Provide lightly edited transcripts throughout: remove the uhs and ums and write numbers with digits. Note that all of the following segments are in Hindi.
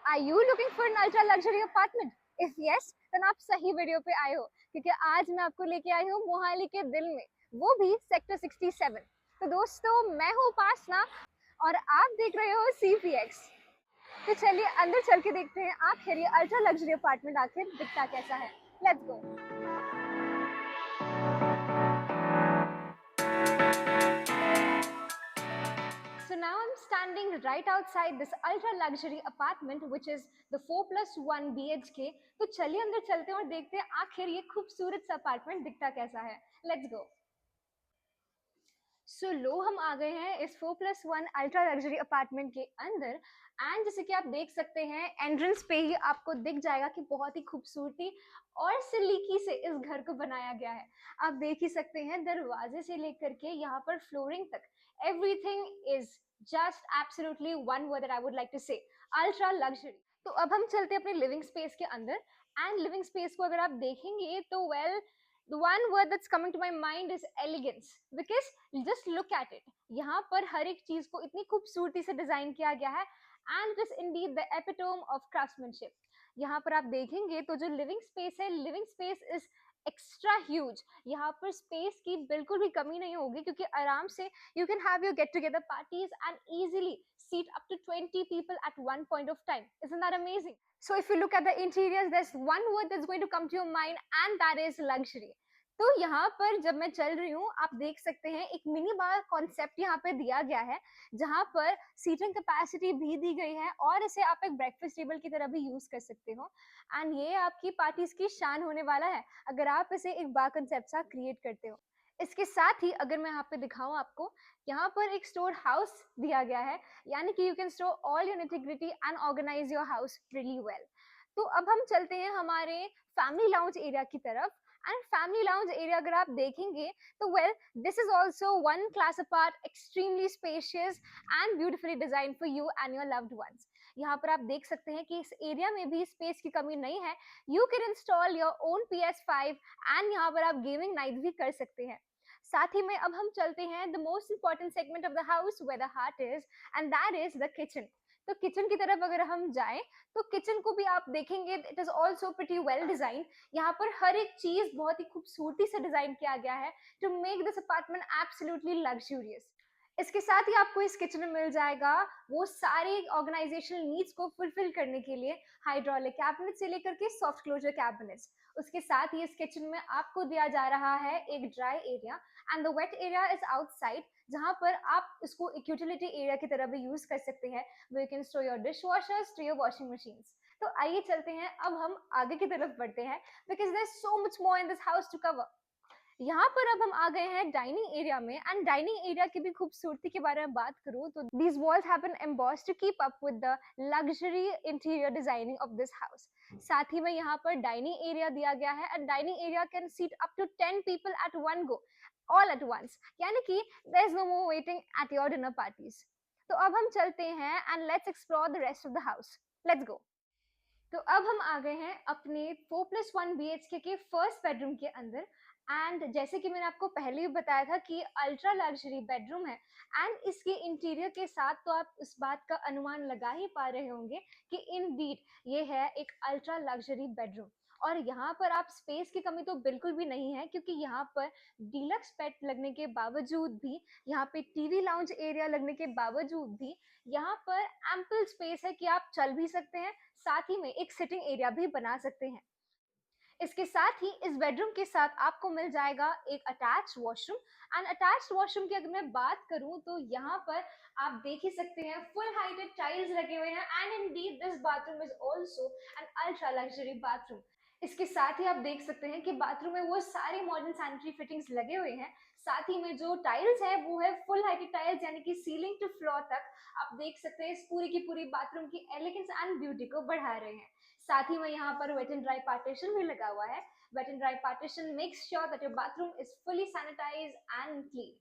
Are you looking for an ultra luxury apartment? If yes, then आप सही वीडियो पे आए हो, क्योंकि आज मैं आपको लेके आई हूँ मोहाली के दिल में, वो भी सेक्टर 67। तो दोस्तों, मैं हूँ उपासना और आप देख रहे हो CPX। तो चलिए अंदर चल के देखते हैं आखिर ये अल्ट्रा लग्जरी अपार्टमेंट आखिर दिखता कैसा है। Let's go. So now I'm standing right outside this ultra luxury apartment which is the 4+1 BHK। तो चलिए अंदर चलते हैं और देखते हैं आखिर ये खूबसूरत सा अपार्टमेंट दिखता कैसा है। Let's go. सो लो हम आ गए हैं इस 4+1 अल्ट्रा लग्जरी अपार्टमेंट के अंदर। एंड जैसे कि आप देख सकते हैं एंट्रेंस पे ही आपको दिख जाएगा कि बहुत ही खूबसूरती और सलीकी से इस घर को बनाया गया है। आप देख ही सकते हैं दरवाजे से लेकर के यहाँ पर फ्लोरिंग तक everything is just absolutely one word that I would like to say, ultra luxury. तो अब हम चलते हैं अपने लिविंग स्पेस के अंदर। एंड लिविंग स्पेस को अगर आप देखेंगे तो well, the one word that's coming to my mind is elegance, because just look at it। यहाँ पर हर एक चीज को इतनी खूबसूरती से डिजाइन किया गया है and it is indeed the epitome of craftsmanship। यहाँ पर आप देखेंगे तो जो लिविंग स्पेस है, living space is extra huge. यहाँ पर स्पेस की बिल्कुल भी कमी नहीं होगी, क्योंकि आराम से you can have your get together parties and easily seat up to 20 people at one point of time। Isn't that amazing? So if you look at the interiors, there's one word that's going to come to your mind and that is luxury। तो यहाँ पर जब मैं चल रही हूँ आप देख सकते हैं एक मिनी बार कॉन्सेप्ट यहाँ पे दिया गया है, जहाँ पर सीटिंग कैपेसिटी भी दी गई है और इसे आप एक ब्रेकफास्ट टेबल की तरह भी यूज कर सकते हो। एंड ये आपकी पार्टीज की शान होने वाला है अगर आप इसे एक बार कॉन्सेप्ट सा क्रिएट करते हो। इसके साथ ही अगर मैं यहाँ पे दिखाऊं आपको, यहाँ पर एक स्टोर हाउस दिया गया है, यानी कि you can store all your nitty gritty and organise your house really well. तो अब हम चलते हैं हमारे फैमिली लाउंज एरिया की तरफ। एंड फैमिली लाउंज एरिया अगर आप देखेंगे तो well, this is also one class apart, extremely spacious and beautifully design for you and your loved ones. यहाँ पर आप देख सकते हैं कि इस एरिया में भी स्पेस की कमी नहीं है। You can install your own PS5 and यहाँ पर आप गेमिंग नाइट भी कर सकते हैं। साथ ही में अब हम चलते हैं the most important segment of the house where the heart is, and that is the kitchen. तो किचन की तरफ अगर हम जाएं तो किचन को भी आप देखेंगे it is also pretty well design. यहाँ पर हर एक चीज बहुत ही खूबसूरती से डिजाइन किया गया है to make this apartment absolutely luxurious. इसके साथ ही आपको इस किचन में मिल जाएगा वो सारे ऑर्गेनाइजेशनल नीड्स को फुलफिल करने के लिए हाइड्रोलिक कैबिनेट से लेकर के सॉफ्ट क्लोजर कैबिनेट्स। उसके साथ ही इस किचन में आपको दिया जा रहा है एक dry area and the wait area is outside, जहां पर आप इसको एक यूटिलिटी एरिया की तरह भी यूज कर सकते हैं, we can store your dish washers to your washing machines. तो आइए चलते हैं, अब हम आगे की तरफ बढ़ते हैं because there is so much more in this house to cover. यहाँ पर अब हम आ गए हैं डाइनिंग एरिया में। एंड डाइनिंग एरिया की भी खूबसूरती के बारे में बात करूँ तो these walls have been embossed to keep up with the luxury interior designing of this house। साथ ही में यहाँ पर डाइनिंग एरिया दिया गया है and dining area can seat up to 10 people at one go, all at once, यानी कि there is no more waiting at your dinner parties। तो अब हम चलते हैं and let's explore the rest of the house. Let's go. तो अब हम आ गए हैं अपने 4+1 BHK के फर्स्ट बेडरूम के अंदर। एंड जैसे कि मैंने आपको पहले भी बताया था कि अल्ट्रा लग्जरी बेडरूम है एंड इसके इंटीरियर के साथ तो आप इस बात का अनुमान लगा ही पा रहे होंगे कि इनडीड ये है एक अल्ट्रा लग्जरी बेडरूम। और यहाँ पर आप स्पेस की कमी तो बिल्कुल भी नहीं है, क्योंकि यहाँ पर डीलक्स बेड लगने के बावजूद भी, यहाँ पे टीवी लाउंज एरिया लगने के बावजूद भी यहाँ पर एम्पल स्पेस है कि आप चल भी सकते हैं, साथ ही में एक सिटिंग एरिया भी बना सकते हैं। इसके साथ ही इस बेडरूम के साथ आपको मिल जाएगा एक attach washroom. And attach washroom की अगर मैं बात करूं तो यहाँ पर आप देख ही सकते हैं फुल हाइटेड टाइल्स लगे हुए हैं and Indeed this bathroom is also an ultra luxury bathroom. इसके साथ ही आप देख सकते हैं कि बाथरूम में वो सारे मॉडर्न सैनिटरी फिटिंग्स लगे हुए हैं। साथ ही में जो टाइल्स है वो है फुल हाइटेड टाइल्स, यानी कि सीलिंग टू फ्लोर तक आप देख सकते हैं इस पूरी की पूरी बाथरूम की एलिगेंस एंड ब्यूटी को बढ़ा रहे हैं। साथ ही में यहाँ पर वेट एंड ड्राई पार्टीशन भी लगा हुआ है। Wet and dry partition makes sure that your bathroom is fully sanitised and clean.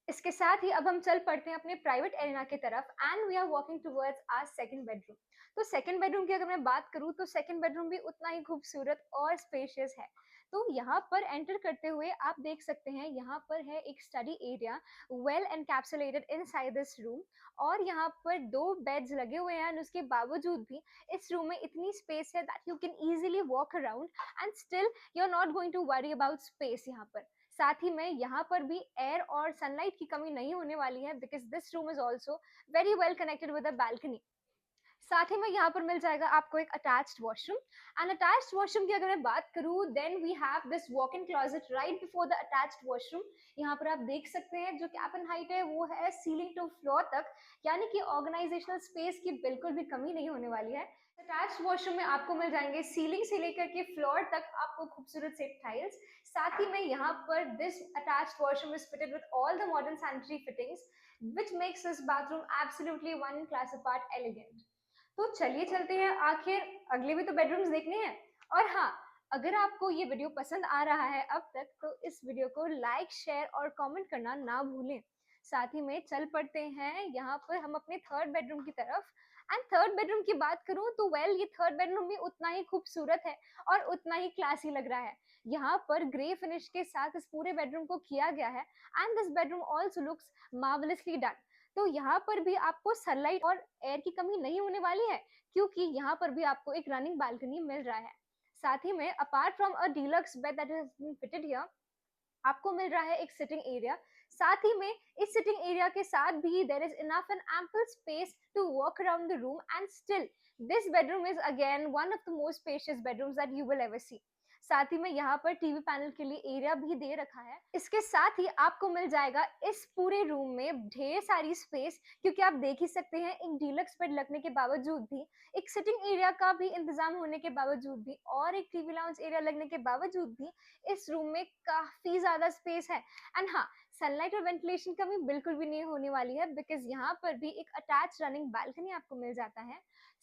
इसके साथ ही अब हम चल पड़ते हैं अपने प्राइवेट एरिया की तरफ and we are walking towards our second bedroom. तो सेकंड बेडरूम की अगर मैं बात करूं तो सेकंड बेडरूम भी उतना ही खूबसूरत और स्पेशियस है। तो यहाँ पर एंटर करते हुए आप देख सकते हैं यहाँ पर है एक study area well encapsulated inside this room, और यहाँ पर 2 बेड्स लगे हुए हैं, उसके बावजूद भी इस रूम में इतनी स्पेस है that you can easily walk around and still you are not going to worry about space यहाँ पर। साथ ही में यहाँ पर भी एयर और सनलाइट की कमी नहीं होने वाली है because this room is also very well connected with a balcony. साथ ही में यहाँ पर मिल जाएगा आपको एक attached washroom, and attached washroom की अगर मैं बात करूँ then we have this walk in closet right before the attached washroom. यहाँ पर आप देख सकते हैं जो कैबिन हाइट है वो है सीलिंग टू फ्लोर तक, यानी कि ऑर्गेनाइजेशनल स्पेस की बिल्कुल भी कमी नहीं होने वाली है। अटैच्ड वॉशरूम में आपको मिल जाएंगे सीलिंग से लेकर के फ्लोर तक आपको खूबसूरत से टाइल्स। साथ ही में यहाँ पर this attached washroom is fitted with all the modern sanitary fittings which makes this bathroom absolutely one class apart elegant। तो चलिए चलते हैं, आखिर अगले भी तो बेडरूम्स देखने हैं। और हाँ, अगर आपको ये वीडियो पसंद आ रहा है अब तक तो इस वीडियो को लाइक शेयर और कमेंट करना ना भूलें। साथ ही में चल पड़ते हैं यहाँ पर हम अपने थर्ड बेडरूम की तरफ। एंड थर्ड बेडरूम की बात करूँ तो वेल ये थर्ड बेडरूम भी उतना ही खूबसूरत है और उतना ही क्लासी लग रहा है। यहाँ पर ग्रे फिनिश के साथ इस पूरे बेडरूम को किया गया है and this bedroom also looks marvellously done. तो यहाँ पर भी आपको सनलाइट और एयर की कमी नहीं होने वाली है क्योंकि यहाँ पर भी आपको एक रनिंग बालकनी मिल रहा है। साथ ही में apart from a deluxe bed that has been fitted here, आपको मिल रहा है एक सिटिंग एरिया। साथ ही में इस सिटिंग एरिया के साथ भी there is enough and ample space to walk around the room and still this bedroom is again one of the most spacious bedrooms that you will ever see. साथ ही में यहाँ पर टीवी पैनल के लिए एरिया भी दे रखा है। इसके साथ ही आपको मिल जाएगा इस पूरे रूम में ढेर सारी स्पेस, क्योंकि आप देख ही सकते हैं एक डीलक्स बेड लगने के बावजूद भी, एक सिटिंग एरिया का भी इंतजाम होने के बावजूद भी और एक टीवी लाउंज एरिया लगने के बावजूद भी इस रूम में काफी ज्यादा स्पेस है। एंड हाँ, सनलाइट और वेंटिलेशन कमी बिल्कुल भी नहीं होने वाली है बिकॉज यहाँ पर भी एक अटैच रनिंग बालकनी आपको मिल जाता है।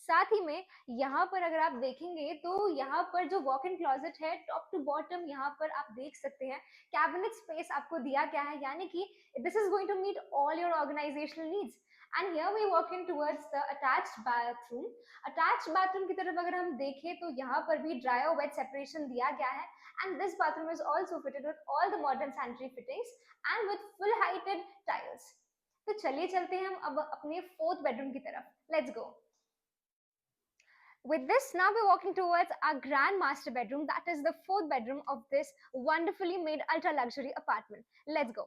साथ ही में यहाँ पर अगर आप देखेंगे तो यहाँ पर जो वॉक इन क्लोजेट है टॉप टू बॉटम यहाँ पर आप देख सकते हैं कैबिनेट स्पेस आपको दिया गया है, यानी कि this is going to meet all your organisational needs. And here we walk in towards the attached bathroom. Attached bathroom की तरफ अगर हम देखें तो यहाँ पर भी ड्राई और वेट सेपरेशन दिया गया है and this bathroom is also fitted with all the modern sanitary fittings and with full heighted tiles। तो चलिए चलते हैं हम अब अपने फोर्थ बेडरूम की तरफ। Let's go. With this, now we're walking towards our grand master bedroom, that is the fourth bedroom of this wonderfully made ultra luxury apartment. Let's go.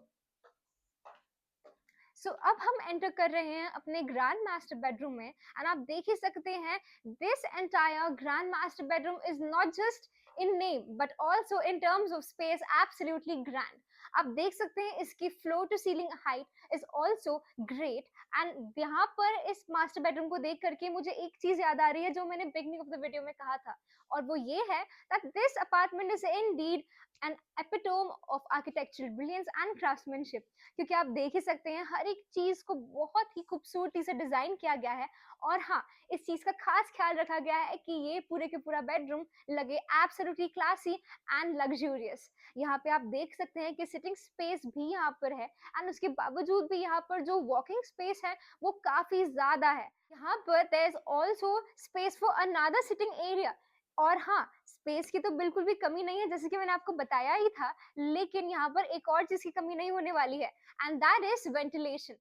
So अब हम एंटर कर रहे हैं अपने ग्रैंड मास्टर बेडरूम में एंड आप देख ही सकते हैं this entire grand master bedroom is not just in name but also in terms of space absolutely grand। आप देख सकते हैं इसकी floor to ceiling height is also great. And यहाँ पर इस मास्टर बेडरूम को देख करके मुझे एक चीज याद आ रही है जो मैंने बिगनिंग ऑफ द वीडियो में कहा था, और वो ये है that this apartment is indeed an epitome of architectural brilliance and craftsmanship। क्योंकि आप देख ही सकते हैं हर एक चीज को बहुत ही खूबसूरती से डिजाइन किया गया है, और हाँ, इस चीज का खास ख्याल रखा गया है कि ये पूरे के पूरा बेडरूम लगे एब्सोल्युटली क्लासी एंड लग्जूरियस। यहाँ पे आप देख सकते हैं कि सिटिंग स्पेस भी यहाँ पर है एंड उसके बावजूद भी यहाँ पर जो वॉकिंग स्पेस है वो काफी ज्यादा है। यहाँ पर there is also space for another sitting area. और हाँ, स्पेस की तो बिल्कुल भी कमी नहीं है जैसे कि मैंने आपको बताया ही था, लेकिन यहाँ पर एक और चीज की कमी नहीं होने वाली है and that is ventilation.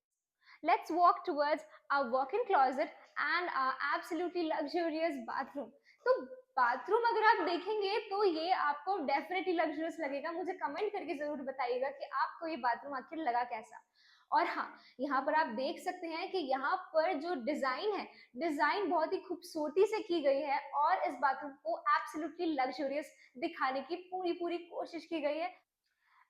Let's walk towards our walk-in closet and our absolutely luxurious bathroom। तो बाथरूम अगर आप देखेंगे तो ये आपको डेफिनेटली लग्जरियस लगेगा। मुझे कमेंट करके जरूर बताइएगा कि आपको ये बाथरूम आखिर लगा कैसा। और हाँ, यहाँ पर आप देख सकते हैं कि यहाँ पर जो डिजाइन है, डिजाइन बहुत ही खूबसूरती से की गई है और इस बाथरूम को एब्सोल्युटली लग्जरियस दिखाने की पूरी पूरी कोशिश की गई है।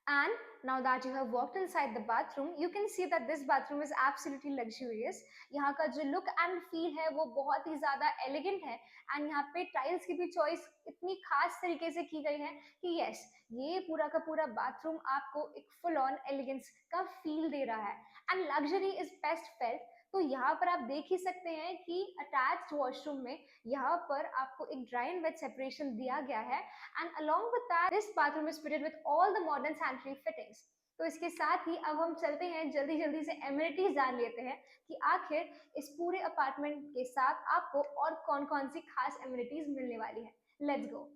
And now that you have walked inside the bathroom, you can see that this bathroom is absolutely luxurious। यहाँ का जो look and feel है वो बहुत ही ज़्यादा elegant है and यहाँ पे टाइल्स की भी चॉइस इतनी खास तरीके से की गई है कि यस, ये पूरा का पूरा बाथरूम आपको एक फुल ऑन एलिगेंस का फील दे रहा है and luxury is best felt. तो यहाँ पर आप देख ही सकते हैं कि अटैच्ड वॉशरूम में यहाँ पर आपको एक ड्राई एंड वेट सेपरेशन दिया गया है and along with that this bathroom is fitted with all the modern sanitary fittings। तो इसके साथ ही अब हम चलते हैं जल्दी जल्दी से एमिनिटीज जान लेते हैं कि आखिर इस पूरे अपार्टमेंट के साथ आपको और कौन कौन सी खास एमिनिटीज मिलने वाली है। Let's go.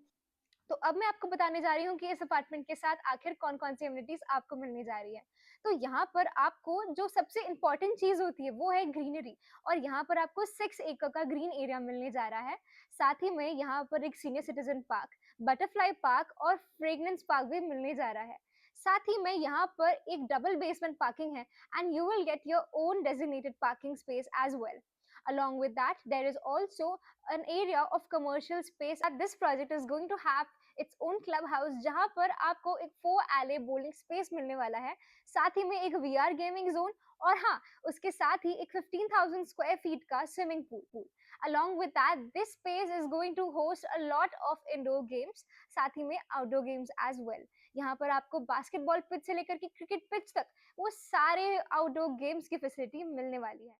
तो अब मैं आपको बताने जा रही हूँ कि इस अपार्टमेंट के साथ आखिर कौन-कौन सी एमिनिटीज़ आपको मिलने जा रही है। तो यहाँ पर आपको जो सबसे इम्पोर्टेंट चीज़ होती है वो है ग्रीनरी, और यहाँ पर आपको 6 एकड़ का ग्रीन एरिया मिलने जा रहा है। साथ ही में यहाँ पर एक senior citizen park, butterfly park और फ्रेग्रेंस पार्क भी मिलने जा रहा है। साथ ही में यहाँ पर एक डबल बेसमेंट पार्किंग है, and you will get your own designated parking space as well. Along with that, there is also an area of commercial space that this project is going to have its own clubhouse, जहाँ पर आपको एक 4 alley bowling space मिलने वाला है, साथ ही में एक VR gaming zone, और हाँ, उसके साथ ही एक 15,000 square feet का swimming pool. Along with that, this space is going to host a lot of indoor games, साथ ही में outdoor games as well. यहाँ पर आपको basketball pitch से लेकर के cricket pitch तक वो सारे outdoor games की facility मिलने वाली है.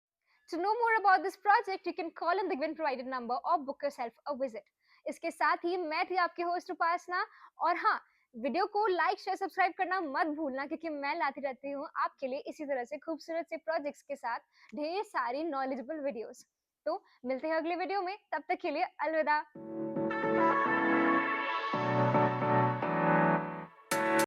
To know more about this project, you can call on the given provided number or book yourself a visit. इसके साथ ही मैं थी आपकी होस्ट उपासना, और हाँ, वीडियो को लाइक शेयर सब्सक्राइब करना मत भूलना, क्योंकि मैं लाती रहती हूँ आपके लिए इसी तरह से खूबसूरत से प्रोजेक्ट्स के साथ ढेर सारी नॉलेजेबल वीडियोस। तो मिलते हैं अगले वीडियो में, तब तक के लिए अलविदा।